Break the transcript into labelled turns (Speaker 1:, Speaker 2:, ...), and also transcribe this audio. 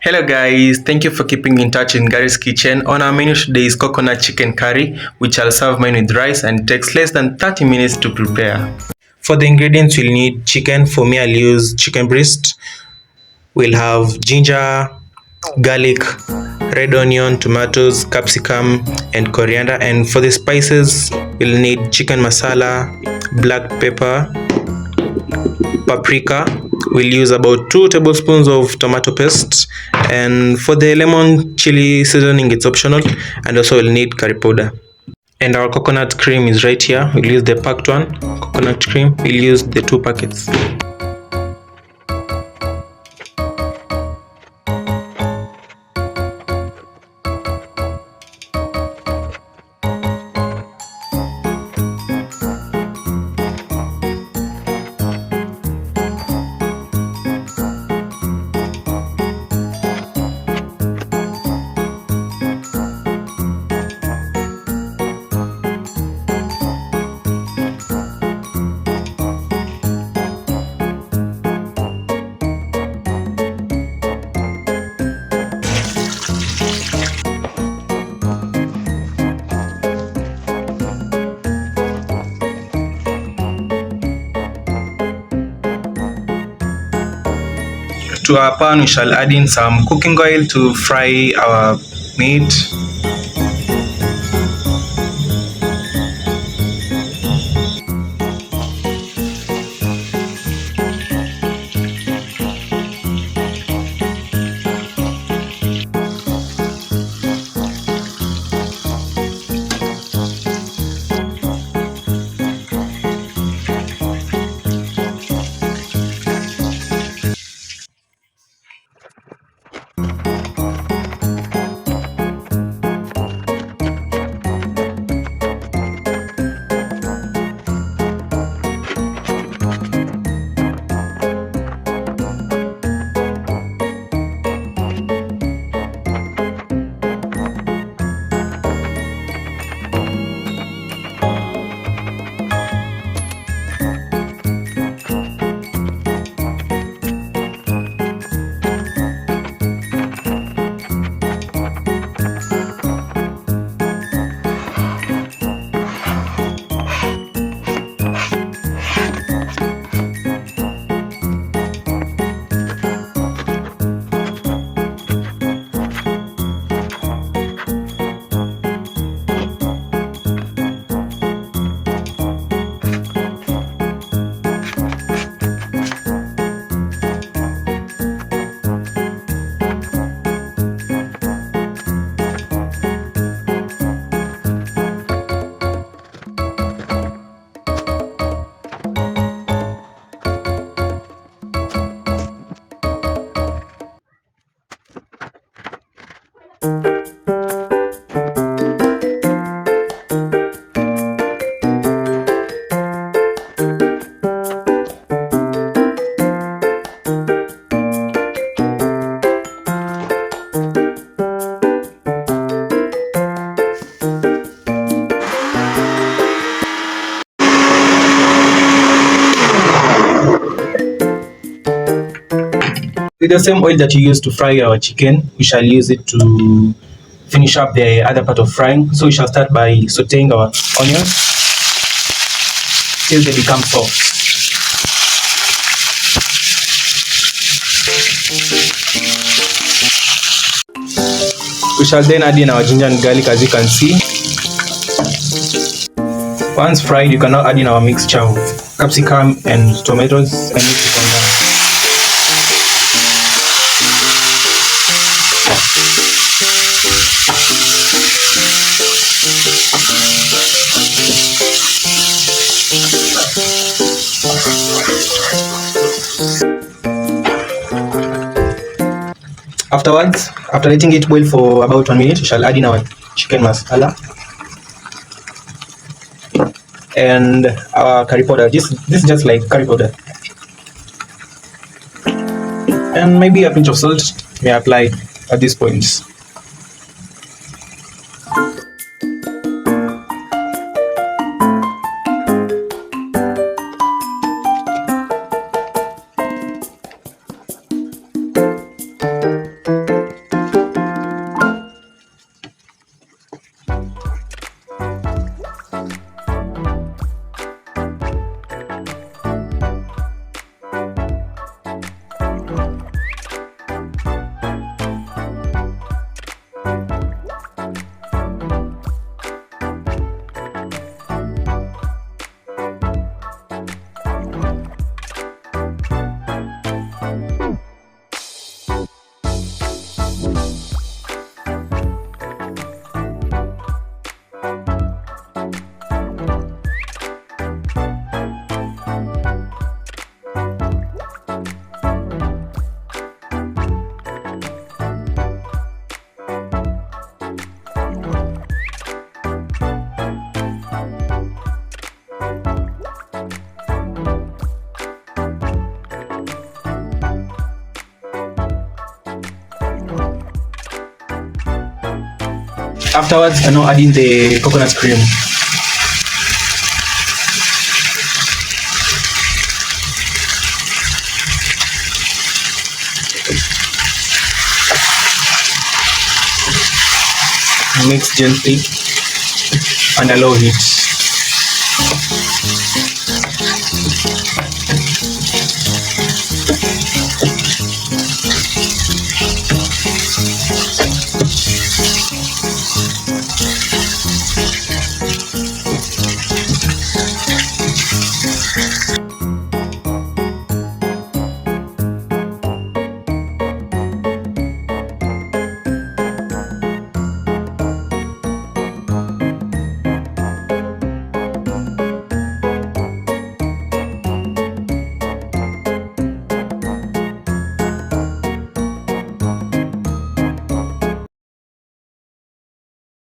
Speaker 1: Hello guys, thank you for keeping in touch in Gary's kitchen. On our menu today is coconut chicken curry, which I'll serve mine with rice and takes less than 30 minutes to prepare. For the ingredients, we'll need chicken. For me, I'll use chicken breast. We'll have ginger, garlic, red onion, tomatoes, capsicum, and coriander. And for the spices, we'll need chicken masala, black pepper, paprika. We'll use about 2 tablespoons of tomato paste, and for the lemon chili seasoning it's optional, and also we'll need curry powder. And our coconut cream is right here. We'll use the packed one coconut cream. We'll use the 2 packets. To our pan, we shall add in some cooking oil to fry our meat. With the same oil that you used to fry our chicken, we shall use it to finish up the other part of frying. So we shall start by sauteing our onions till they become soft. We shall then add in our ginger and garlic, as you can see. Once fried, you can now add in our mixture of capsicum and tomatoes and mix it on down. Afterwards, after letting it boil for about 1 minute, we shall add in our chicken masala and our curry powder. This is just like curry powder, and maybe a pinch of salt may apply at this point.
Speaker 2: Afterwards, I'm now adding the coconut cream. Mix gently and allow it.